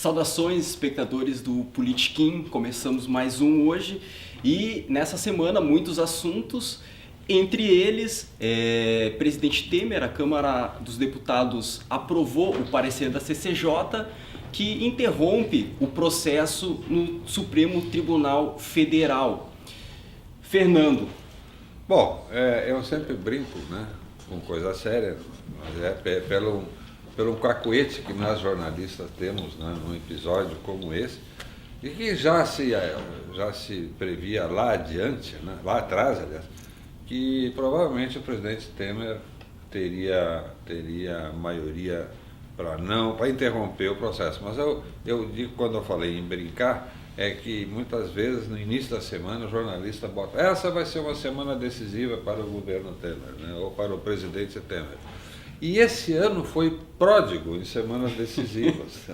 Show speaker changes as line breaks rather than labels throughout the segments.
Saudações, espectadores do Politiquim, começamos mais um hoje e nessa semana muitos assuntos, entre eles, presidente Temer, a Câmara dos Deputados aprovou o parecer da CCJ que interrompe o processo no Supremo Tribunal Federal. Fernando.
Bom, eu sempre brinco, né, com coisa séria, mas pelo cacuete que nós jornalistas temos, né, num episódio como esse, e que já se previa lá adiante, né, lá atrás, aliás, que provavelmente o presidente Temer teria maioria para interromper o processo. Mas eu digo, quando eu falei em brincar, é que muitas vezes no início da semana o jornalista bota: essa vai ser uma semana decisiva para o governo Temer, né, ou para o presidente Temer. E esse ano foi pródigo em semanas decisivas.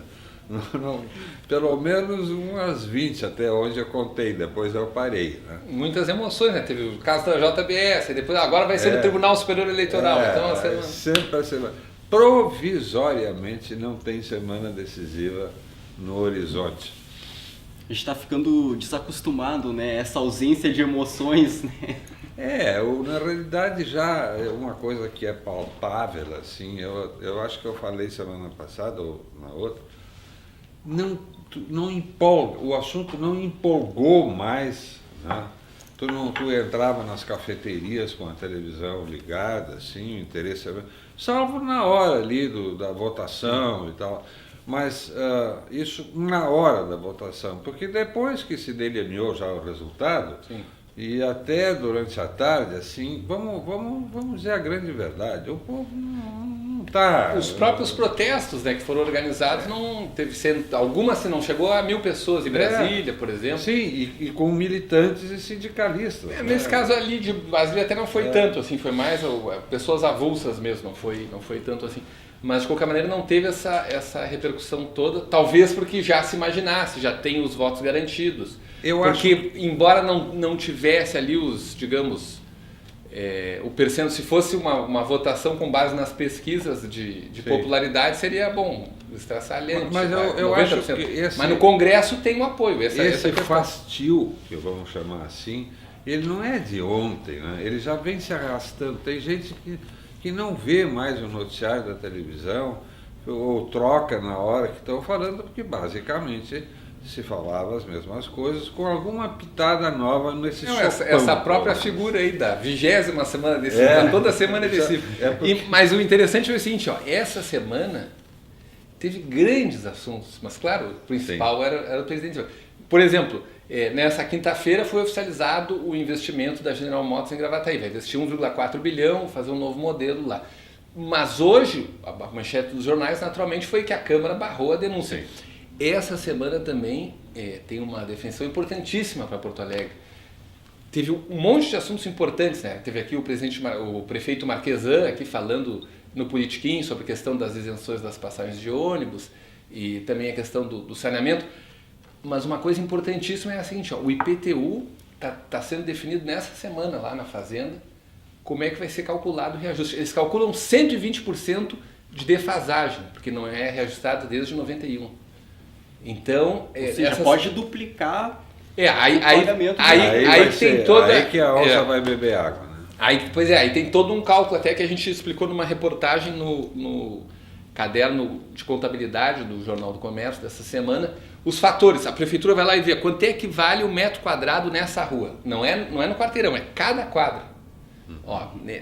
Pelo menos umas 20 até onde eu contei, depois eu parei. Né?
Muitas emoções, né? Teve o caso da JBS, depois agora vai ser no Tribunal Superior Eleitoral. Então,
sempre a semana. Provisoriamente não tem semana decisiva no horizonte.
A gente está ficando desacostumado, né? Essa ausência de emoções, né?
Na realidade já é uma coisa que é palpável, assim, eu acho que eu falei semana passada ou na outra, não empolga, o assunto não empolgou mais, né? Tu entrava nas cafeterias com a televisão ligada, assim, o interesse, salvo na hora ali da votação e tal, mas isso na hora da votação, porque depois que se delineou já o resultado, sim, e até durante a tarde, assim, vamos dizer a grande verdade, o povo não está...
Os próprios protestos, né, que foram organizados, algumas se não chegou a 1.000 pessoas em Brasília, por exemplo.
Sim, e com militantes e sindicalistas.
Nesse caso ali de Brasília até não foi tanto, assim, foi mais pessoas avulsas mesmo, não foi tanto assim. Mas de qualquer maneira não teve essa repercussão toda, talvez porque já se imaginasse, já tem os votos garantidos. Porque embora não tivesse ali digamos, o percentual, se fosse uma votação com base nas pesquisas de popularidade, seria bom, estraçalhante.
Mas eu acho que
mas no Congresso tem um apoio.
Esse fastio, que vamos chamar assim, ele não é de ontem, né? Ele já vem se arrastando. Tem gente que não vê mais o noticiário da televisão, ou troca na hora que estão falando, porque basicamente se falava as mesmas coisas, com alguma pitada nova nesse sopão.
Essa própria figura aí da 20ª semana decisiva, toda semana é decisiva. Mas o interessante foi o seguinte, essa semana teve grandes assuntos, mas claro, o principal era o presidente. Por exemplo, nessa quinta-feira foi oficializado o investimento da General Motors em Gravataí, vai investir 1,4 bilhão, fazer um novo modelo lá. Mas hoje, a manchete dos jornais naturalmente foi que a Câmara barrou a denúncia. Sim. Essa semana também tem uma definição importantíssima para Porto Alegre. Teve um monte de assuntos importantes, né? Teve aqui o prefeito Marquesan aqui falando no Politiquim sobre a questão das isenções das passagens de ônibus e também a questão do saneamento. Mas uma coisa importantíssima é a seguinte, o IPTU está sendo definido nessa semana lá na Fazenda, como é que vai ser calculado o reajuste. Eles calculam 120% de defasagem, porque não é reajustado desde 91. Então,
ou seja, pode duplicar o pagamento.
Aí tem toda... Aí que a onça vai beber água, né?
Aí tem todo um cálculo até que a gente explicou numa reportagem no caderno de contabilidade do Jornal do Comércio dessa semana, os fatores. A prefeitura vai lá e vê quanto é que vale o metro quadrado nessa rua. Não é no quarteirão, é cada quadra.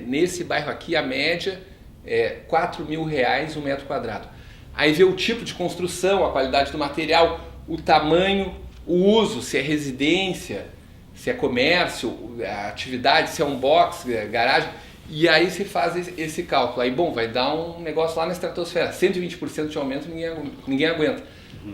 Nesse bairro aqui a média é R$4.000 um metro quadrado. Aí vê o tipo de construção, a qualidade do material, o tamanho, o uso, se é residência, se é comércio, a atividade, se é um box, garagem. E aí se faz esse cálculo. Aí, vai dar um negócio lá na estratosfera. 120% de aumento ninguém aguenta.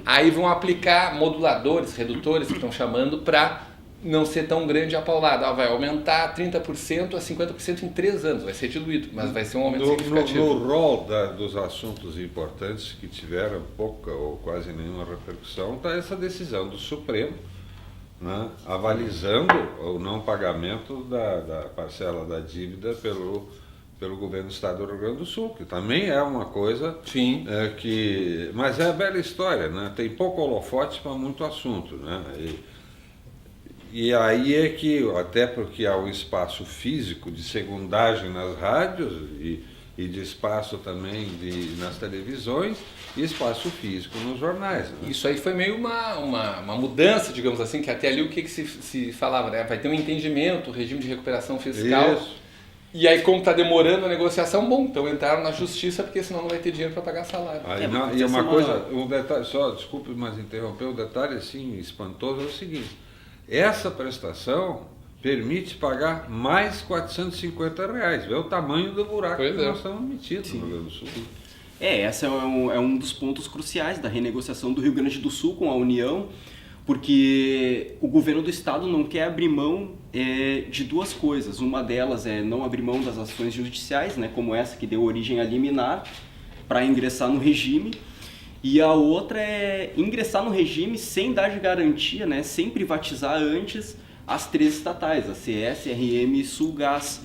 Aí vão aplicar moduladores, redutores, que estão chamando, para não ser tão grande a paulada. Vai aumentar 30% a 50% em 3 anos, vai ser diluído, mas vai ser um aumento significativo.
No rol dos assuntos importantes que tiveram pouca ou quase nenhuma repercussão, está essa decisão do Supremo, né, avalizando o não pagamento da parcela da dívida pelo governo do estado do Rio Grande do Sul, que também é uma coisa
Sim.
Mas é a velha história, né? Tem pouco holofote para muito assunto, né? E aí é que, até porque há um espaço físico de segundagem nas rádios e de espaço também nas televisões e espaço físico nos jornais. Né?
Isso aí foi meio uma mudança, digamos assim, que até ali o que se falava, né? Vai ter um entendimento, regime de recuperação fiscal.
Isso.
E aí, como está demorando a negociação, bom, então entraram na justiça porque senão não vai ter dinheiro para pagar salário.
E uma coisa, um detalhe, só, desculpe, mas interromper, um detalhe assim espantoso é o seguinte: essa prestação permite pagar mais R$450. Vê o tamanho do buraco que nós estamos metidos no Rio Grande do Sul.
Esse é um dos pontos cruciais da renegociação do Rio Grande do Sul com a União, porque o governo do estado não quer abrir mão de duas coisas. Uma delas é não abrir mão das ações judiciais, né, como essa que deu origem à liminar, para ingressar no regime. E a outra é ingressar no regime sem dar de garantia, né, sem privatizar antes as três estatais, a CS, RM e Sulgás,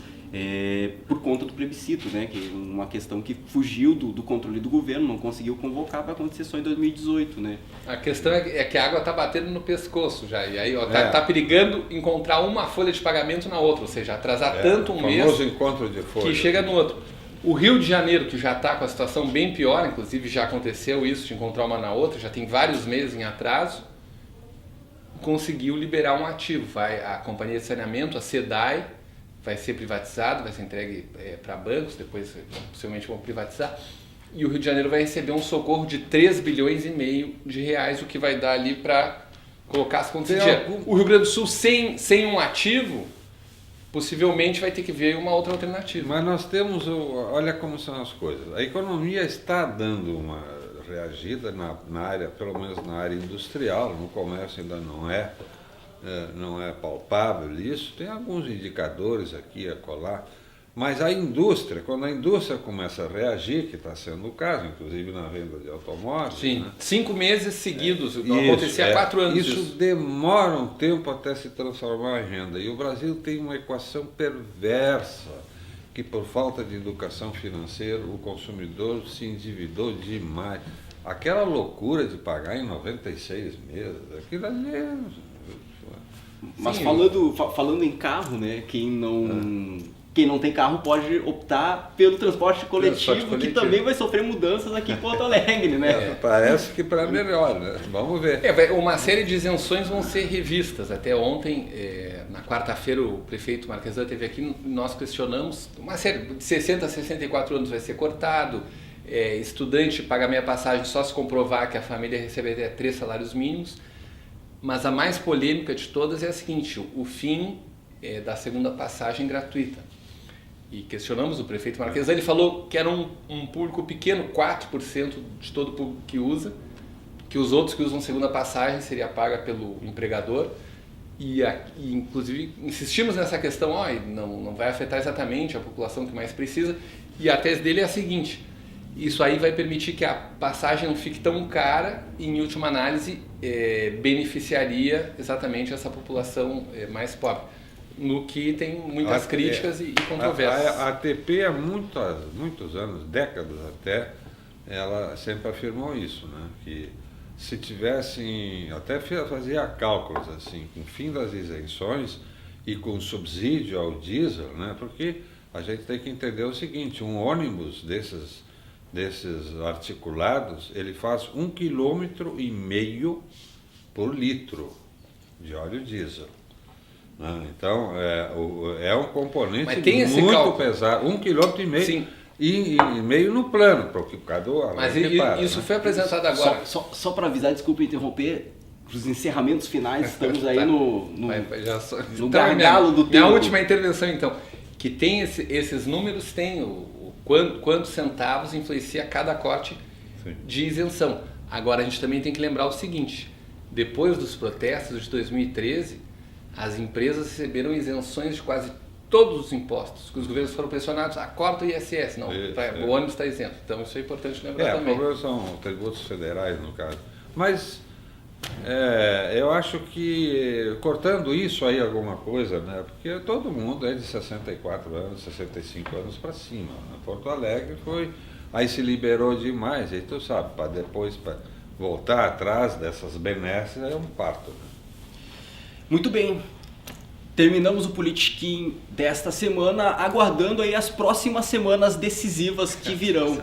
por conta do plebiscito, né, que é uma questão que fugiu do controle do governo, não conseguiu convocar, vai acontecer só em 2018. Né?
A questão é que a água está batendo no pescoço já, e aí tá perigando encontrar uma folha de pagamento na outra, ou seja, atrasar tanto um mês
encontro de folha,
que chega no outro. O Rio de Janeiro, que já está com a situação bem pior, inclusive já aconteceu isso de encontrar uma na outra, já tem vários meses em atraso, conseguiu liberar um ativo. A companhia de saneamento, a SEDAI, vai ser privatizado, vai ser entregue para bancos, depois possivelmente vão privatizar, e o Rio de Janeiro vai receber um socorro de 3,5 bilhões de reais, o que vai dar ali para colocar as contas em dia. O Rio Grande do Sul, sem um ativo, possivelmente vai ter que ver uma outra alternativa.
Mas nós temos, olha como são as coisas, a economia está dando uma reagida na área, pelo menos na área industrial, no comércio ainda não é palpável isso, tem alguns indicadores aqui e acolá, mas a indústria, quando a indústria começa a reagir, que está sendo o caso, inclusive na venda de automóveis...
Sim, né? 5 meses seguidos,
acontecia
há 4 anos.
Isso demora um tempo até se transformar em renda, e o Brasil tem uma equação perversa, que por falta de educação financeira, o consumidor se endividou demais. Aquela loucura de pagar em 96 meses, aquilo ali é...
Mas falando em carro, né, quem não tem carro pode optar pelo transporte coletivo, que também vai sofrer mudanças aqui em Porto Alegre, né?
Parece que para melhor, né? Vamos ver.
Uma série de isenções vão ser revistas. Até ontem, na quarta-feira, o prefeito Marquesan esteve aqui, nós questionamos, uma série de 60 a 64 anos vai ser cortado, estudante paga meia passagem só se comprovar que a família recebe até 3 salários mínimos. Mas a mais polêmica de todas é a seguinte: o fim da segunda passagem gratuita. E questionamos o prefeito Marquesan, ele falou que era um público pequeno, 4% de todo o público que usa, que os outros que usam segunda passagem seria paga pelo empregador. E inclusive insistimos nessa questão, não vai afetar exatamente a população que mais precisa. E a tese dele é a seguinte: isso aí vai permitir que a passagem não fique tão cara e, em última análise, beneficiaria exatamente essa população mais pobre, no que tem muitas críticas e controvérsias.
A ATP há muitos anos, décadas até, ela sempre afirmou isso, né? Que se tivessem, até fazia cálculos assim, com o fim das isenções e com subsídio ao diesel, né? Porque a gente tem que entender o seguinte: um ônibus desses articulados, ele faz 1,5 km por litro de óleo diesel. Então, é um componente muito pesado, 1,5 km. Sim. E meio no plano, porque cada
Mas isso foi apresentado agora.
Só para avisar, desculpa interromper, os encerramentos finais, estamos aí no gargalo do tempo.
Minha última intervenção, então, que tem esses números, tem quantos centavos influencia cada corte de isenção. Agora, a gente também tem que lembrar o seguinte: depois dos protestos de 2013, as empresas receberam isenções de quase todos os impostos, que os governos foram pressionados, corta o ISS, o ônibus está isento. Então, isso é importante lembrar também.
O problema são tributos federais, no caso. Mas Eu acho que, cortando isso aí alguma coisa, né? Porque todo mundo é de 64 anos, 65 anos para cima. Né? Porto Alegre aí se liberou demais, aí tu sabe, para depois voltar atrás dessas benesses é um parto. Né?
Muito bem. Terminamos o Politiquim desta semana, aguardando aí as próximas semanas decisivas que virão.